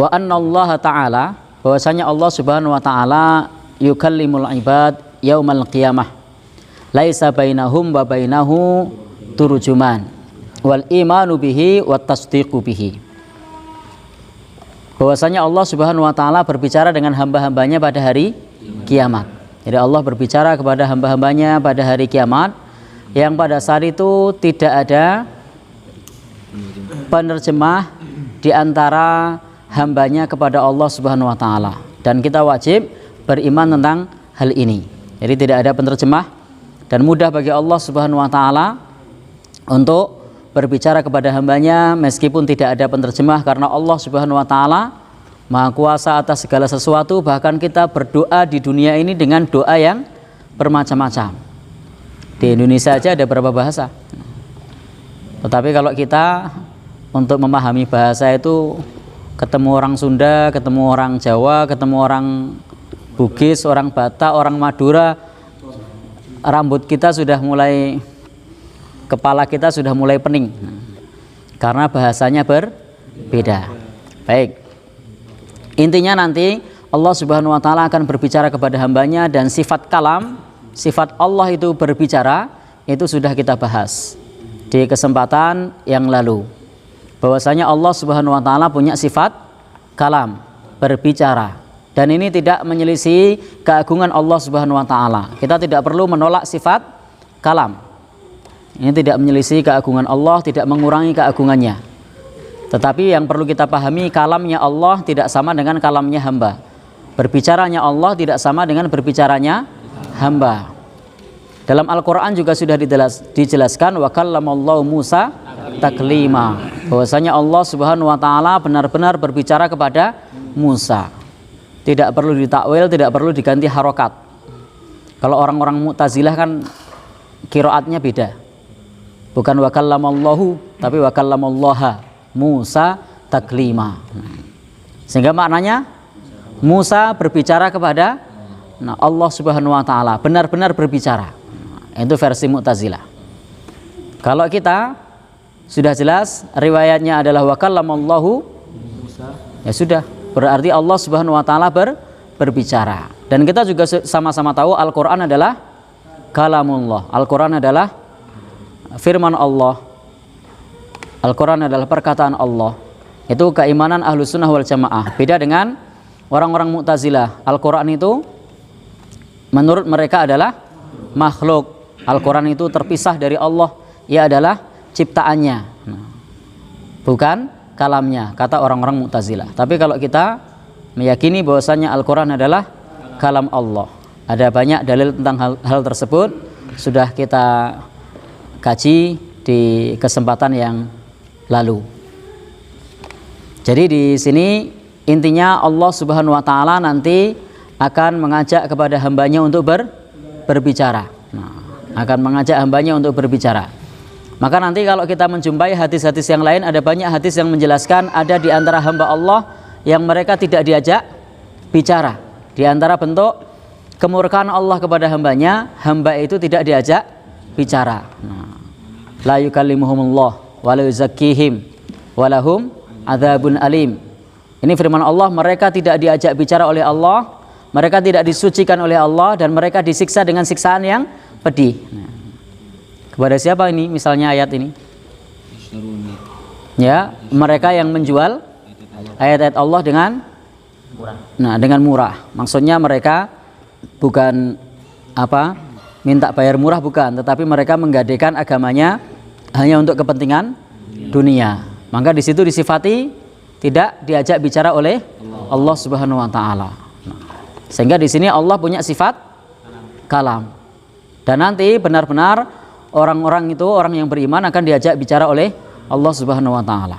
Wa annallaha ta'ala, bahwasanya Allah Subhanahu wa taala yukallimul ibad yaumal qiyamah. Laisa bainahum wa bainahu turjuman wal imanu bihi wat tasdiqu bihi. Bahwasanya Allah Subhanahu wa taala berbicara dengan hamba-hambanya pada hari kiamat. Jadi Allah berbicara kepada hamba-hambanya pada hari kiamat yang pada saat itu tidak ada penerjemah di antara hambanya kepada Allah Subhanahu wa taala, dan kita wajib beriman tentang hal ini. Jadi tidak ada penerjemah dan mudah bagi Allah Subhanahu wa taala untuk berbicara kepada hambanya meskipun tidak ada penerjemah, karena Allah Subhanahu wa taala Maha kuasa atas segala sesuatu. Bahkan kita berdoa di dunia ini dengan doa yang bermacam-macam. Di Indonesia aja ada berapa bahasa. Tetapi kalau kita untuk memahami bahasa itu ketemu orang Sunda, ketemu orang Jawa, ketemu orang Bugis, orang Batak, orang Madura, rambut kita sudah mulai, kepala kita sudah mulai pening karena bahasanya berbeda. Baik, intinya nanti Allah Subhanahu wa taala akan berbicara kepada hambanya, dan sifat kalam, sifat Allah itu berbicara, itu sudah kita bahas di kesempatan yang lalu, bahwasanya Allah Subhanahu wa taala punya sifat kalam, berbicara, dan ini tidak menyelisih keagungan Allah Subhanahu wa taala. Kita tidak perlu menolak sifat kalam. Ini tidak menyelisih keagungan Allah, tidak mengurangi keagungannya. Tetapi yang perlu kita pahami, kalamnya Allah tidak sama dengan kalamnya hamba. Berbicaranya Allah tidak sama dengan berbicaranya hamba. Dalam Al-Quran juga sudah dijelaskan wa kallamallahu Musa taklima, bahwasanya Allah Subhanahu wa taala benar-benar berbicara kepada Musa. Tidak perlu ditakwil, tidak perlu diganti harokat. Kalau orang-orang Mu'tazilah kan qiraatnya beda. Bukan wa kallamallahu, tapi wa kallamallaha Musa taklima. Sehingga maknanya Musa berbicara kepada Allah Subhanahu wa taala, benar-benar berbicara. Itu versi Mu'tazilah. Kalau kita sudah jelas riwayatnya adalah wa kallamallahu Musa, ya sudah, berarti Allah Subhanahu wa taala berbicara. Dan kita juga sama-sama tahu Al-Qur'an adalah kalamullah. Al-Qur'an adalah firman Allah. Al-Qur'an adalah perkataan Allah. Itu keimanan Ahlus Sunnah wal Jamaah. Beda dengan orang-orang Mu'tazilah. Al-Qur'an itu menurut mereka adalah makhluk. Al-Quran itu terpisah dari Allah, ia adalah ciptaannya, bukan kalamnya, kata orang-orang Mu'tazilah. Tapi kalau kita meyakini bahwasanya Al-Quran adalah kalam Allah, ada banyak dalil tentang hal tersebut, sudah kita kaji di kesempatan yang lalu. Jadi di sini intinya Allah Subhanahu wa taala nanti akan mengajak kepada hambanya untuk berbicara. Akan mengajak hambanya untuk berbicara. Maka nanti kalau kita menjumpai hadis-hadis yang lain, ada banyak hadis yang menjelaskan ada di antara hamba Allah yang mereka tidak diajak bicara. Di antara bentuk kemurkaan Allah kepada hambanya, hamba itu tidak diajak bicara. La yukallimuhumullah wa la yuzakkihim wa lahum adzabun alim. Ini firman Allah, mereka tidak diajak bicara oleh Allah, mereka tidak disucikan oleh Allah, dan mereka disiksa dengan siksaan yang pedih. Kepada siapa ini misalnya ayat ini? Ya, mereka yang menjual ayat-ayat Allah dengan murah. Maksudnya mereka bukan minta bayar murah, bukan, tetapi mereka menggadaikan agamanya hanya untuk kepentingan dunia. Maka di situ disifati tidak diajak bicara oleh Allah Subhanahu wa taala. Sehingga di sini Allah punya sifat kalam. Dan nanti benar-benar orang-orang itu, orang yang beriman, akan diajak bicara oleh Allah Subhanahu wa taala.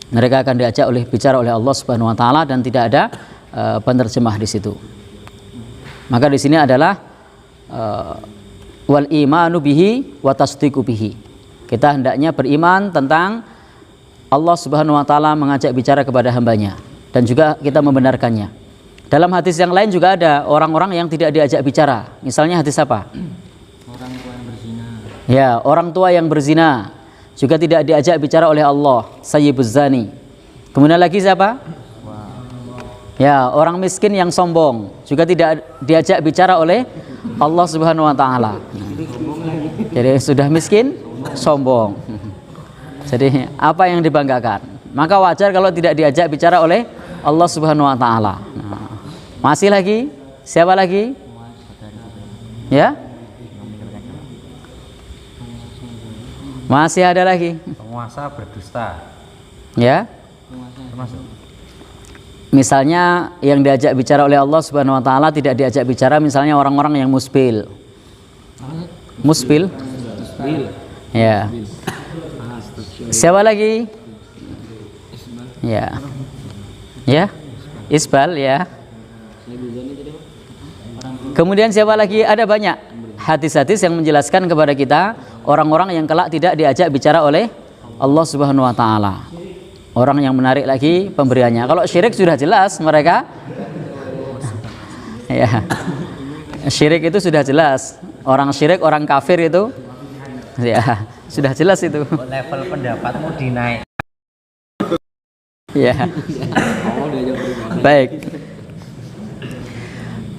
Mereka akan diajak bicara oleh Allah Subhanahu wa taala, dan tidak ada penerjemah di situ. Maka di sini adalah wal imanu bihi wa tasdiqu bihi. Kita hendaknya beriman tentang Allah Subhanahu wa taala mengajak bicara kepada hambanya, dan juga kita membenarkannya. Dalam hadis yang lain juga ada orang-orang yang tidak diajak bicara. Misalnya hadis apa? Orang tua yang berzina. Ya, orang tua yang berzina juga tidak diajak bicara oleh Allah, sayyibuz zani. Kemudian lagi siapa? Ya, orang miskin yang sombong juga tidak diajak bicara oleh Allah Subhanahu wa taala. Jadi sudah miskin, sombong. Jadi apa yang dibanggakan? Maka wajar kalau tidak diajak bicara oleh Allah Subhanahu wa taala. Masih lagi? Siapa lagi? Ya? Masih ada lagi? Penguasa berdusta. Ya? Termasuk. Misalnya yang diajak bicara oleh Allah Subhanahu wa taala tidak diajak bicara misalnya orang-orang yang musbil. Musbil? Ya. Siapa lagi? Ya. Ya? Isbal ya. Kemudian siapa lagi? Ada banyak hadis-hadis yang menjelaskan kepada kita orang-orang yang kelak tidak diajak bicara oleh Allah Subhanahu wa taala. Orang yang menarik lagi pemberiannya. Kalau syirik sudah jelas mereka ya. Syirik itu sudah jelas. Orang syirik, orang kafir itu ya, sudah jelas itu. Level pendapatmu dinaik. Ya. Baik.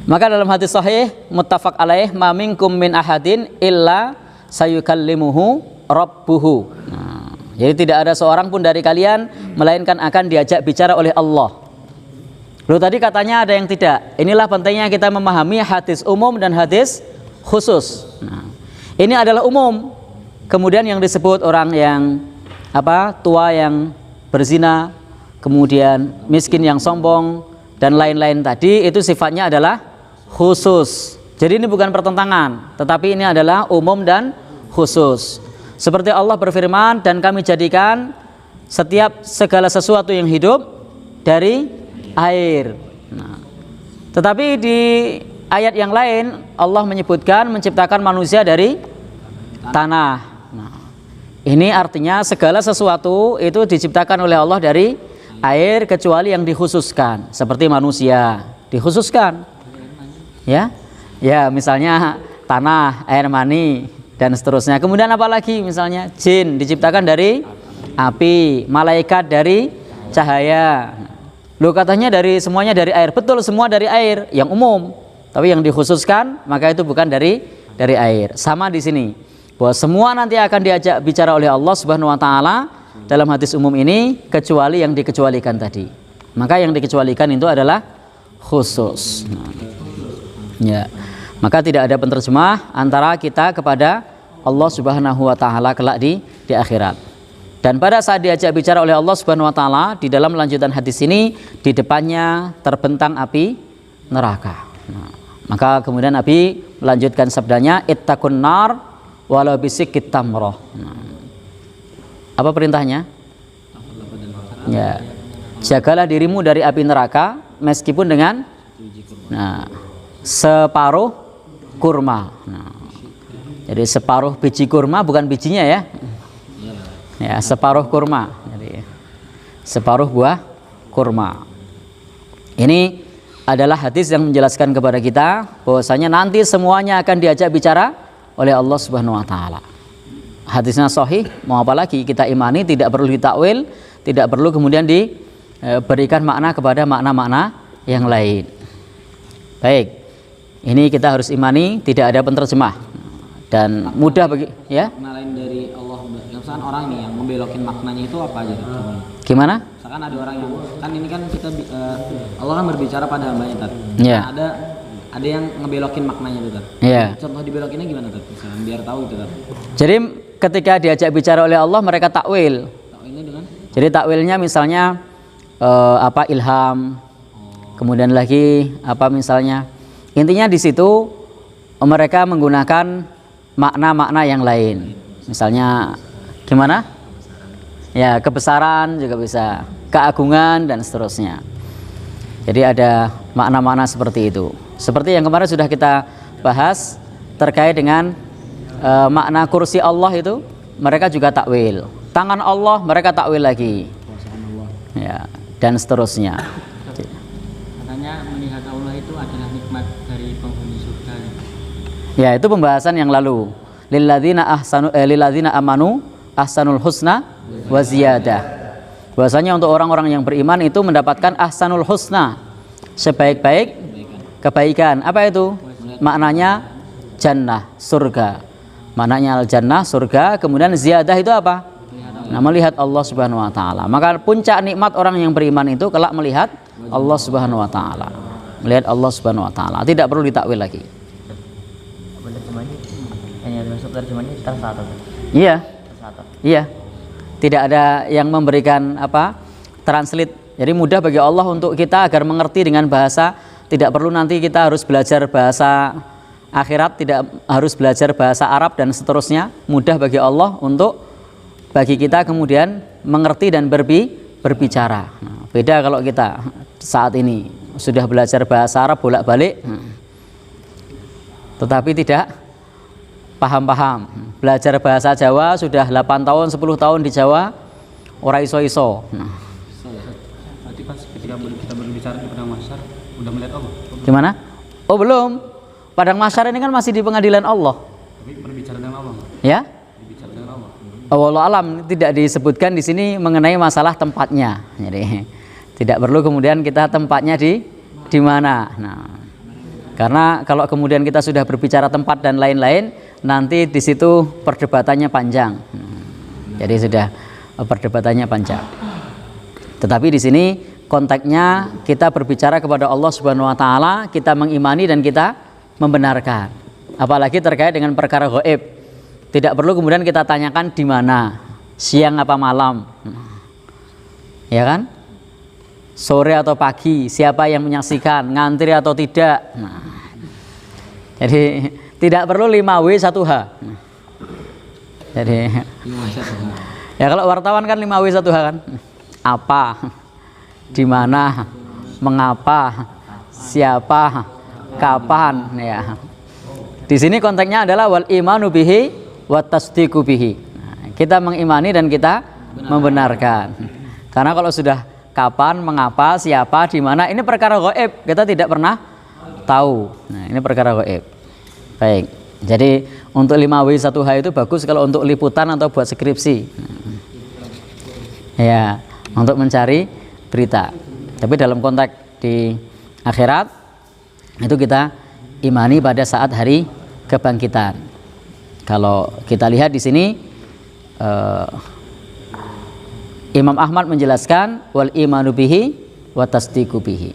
Maka dalam hadis sahih muttafaq alaih ma minkum min ahadin illa sayukallimuhu rabbuhu. Jadi tidak ada seorang pun dari kalian melainkan akan diajak bicara oleh Allah. Loh tadi katanya ada yang tidak. Inilah pentingnya kita memahami hadis umum dan hadis khusus. Ini adalah umum. Kemudian yang disebut orang yang tua yang berzina, kemudian miskin yang sombong dan lain-lain tadi itu sifatnya adalah khusus. Jadi ini bukan pertentangan, tetapi ini adalah umum dan khusus. Seperti Allah berfirman, dan kami jadikan segala sesuatu yang hidup dari air. Tetapi di ayat yang lain Allah menyebutkan menciptakan manusia dari tanah. Ini artinya segala sesuatu itu diciptakan oleh Allah dari air kecuali yang dikhususkan, seperti manusia dikhususkan. Ya, misalnya tanah, air mani dan seterusnya. Kemudian apa lagi? Misalnya jin diciptakan dari api, malaikat dari cahaya. Loh katanya semuanya dari air. Betul, semua dari air yang umum. Tapi yang dikhususkan maka itu bukan dari air. Sama di sini. Bahwa semua nanti akan diajak bicara oleh Allah Subhanahu wa taala dalam hadis umum ini kecuali yang dikecualikan tadi. Maka yang dikecualikan itu adalah khusus. Ya. Maka tidak ada penterjemah antara kita kepada Allah Subhanahu wa taala kelak di akhirat. Dan pada saat diajak bicara oleh Allah Subhanahu wa taala di dalam lanjutan hadis ini di depannya terbentang api neraka. Maka kemudian Nabi melanjutkan sabdanya ittaqun nar walau bisikit tamroh. Apa perintahnya? Ya. Jagalah dirimu dari api neraka meskipun dengan separuh kurma. Jadi separuh biji kurma, bukan bijinya ya. Ya, separuh kurma. Jadi separuh buah kurma. Ini adalah hadis yang menjelaskan kepada kita bahwasanya nanti semuanya akan diajak bicara oleh Allah Subhanahu wa taala. Hadisnya sahih, mau apa lagi kita imani, tidak perlu ditakwil, tidak perlu kemudian diberikan makna kepada makna-makna yang lain. Baik. Ini kita harus imani, tidak ada penterjemah dan mudah bagi ya. Makna lain dari Allah, misalkan orang ini yang membelokin maknanya itu apa aja? Gimana? Misalkan ada orang yang kan ini kan kita Allah kan berbicara pada hambanya tadi. Ya. Nah, ada yang ngebelokin maknanya itu tadi. Ya. Contoh dibelokinnya gimana tadi? Misalkan biar tahu itu tadi. Jadi ketika diajak bicara oleh Allah mereka takwil. Takwilnya dengan? Jadi takwilnya misalnya ilham. Kemudian lagi misalnya? Intinya di situ mereka menggunakan makna-makna yang lain. Misalnya gimana? Ya, kebesaran juga bisa, keagungan dan seterusnya. Jadi ada makna-makna seperti itu. Seperti yang kemarin sudah kita bahas terkait dengan makna kursi Allah itu, mereka juga takwil. Tangan Allah mereka takwil lagi. Ya, dan seterusnya. Katanya melihat Allah itu adalah nikmat dari penghuni surga. Ya, itu pembahasan yang lalu. Lilladzina amanu ahsanul husna wa ziyadah. Bahwasanya untuk orang-orang yang beriman itu mendapatkan ahsanul husna, sebaik-baik kebaikan. Apa itu? Maknanya jannah, surga. Maknanya al-jannah, surga. Kemudian ziyadah itu apa? Nah, melihat Allah Subhanahu wa taala. Maka puncak nikmat orang yang beriman itu kelak melihat Allah Subhanahu wa taala. Melihat Allah Subhanahu wa taala. Tidak perlu ditakwil lagi. Iya. Iya. Tidak ada yang memberikan apa? Translate. Jadi mudah bagi Allah untuk kita agar mengerti dengan bahasa. Tidak perlu nanti kita harus belajar bahasa akhirat, tidak harus belajar bahasa Arab dan seterusnya. Mudah bagi Allah untuk bagi kita kemudian mengerti dan berbicara. Nah, beda kalau kita saat ini sudah belajar bahasa Arab bolak-balik, tetapi tidak paham-paham. Belajar bahasa Jawa sudah 8 tahun, 10 tahun di Jawa, ora iso-iso. Berarti pas ketika kita berbicara di padang mahsyar udah melihat Allah. Gimana? Oh belum. Padang mahsyar ini kan masih di pengadilan Allah. Tapi berbicara dengan Allah. Ya? Berbicara dengan Allah. Wallahu alam, tidak disebutkan di sini mengenai masalah tempatnya. Jadi tidak perlu kemudian kita tempatnya di mana. Nah, karena kalau kemudian kita sudah berbicara tempat dan lain-lain, nanti di situ perdebatannya panjang. Jadi sudah perdebatannya panjang. Tetapi di sini konteksnya kita berbicara kepada Allah Subhanahu wa taala, kita mengimani dan kita membenarkan. Apalagi terkait dengan perkara gaib. Tidak perlu kemudian kita tanyakan di mana, siang apa malam, ya kan? Sore atau pagi, siapa yang menyaksikan, ngantri atau tidak. Nah, jadi tidak perlu 5W 1H. Jadi ya kalau wartawan kan 5W 1H kan, apa, di mana, mengapa, siapa, kapan, ya. Di sini konteksnya adalah wal imanu bihi wa tasdiqu bihi. Nah, kita mengimani dan kita membenarkan. Karena kalau sudah kapan, mengapa, siapa, di mana, ini perkara gaib, kita tidak pernah tahu. Nah, ini perkara gaib. Baik. Jadi untuk 5W 1H itu bagus kalau untuk liputan atau buat skripsi. Ya, untuk mencari berita. Tapi dalam konteks di akhirat itu kita imani pada saat hari kebangkitan. Kalau kita lihat di sini Imam Ahmad menjelaskan wal imanu bihi wa tasdiqu bihi.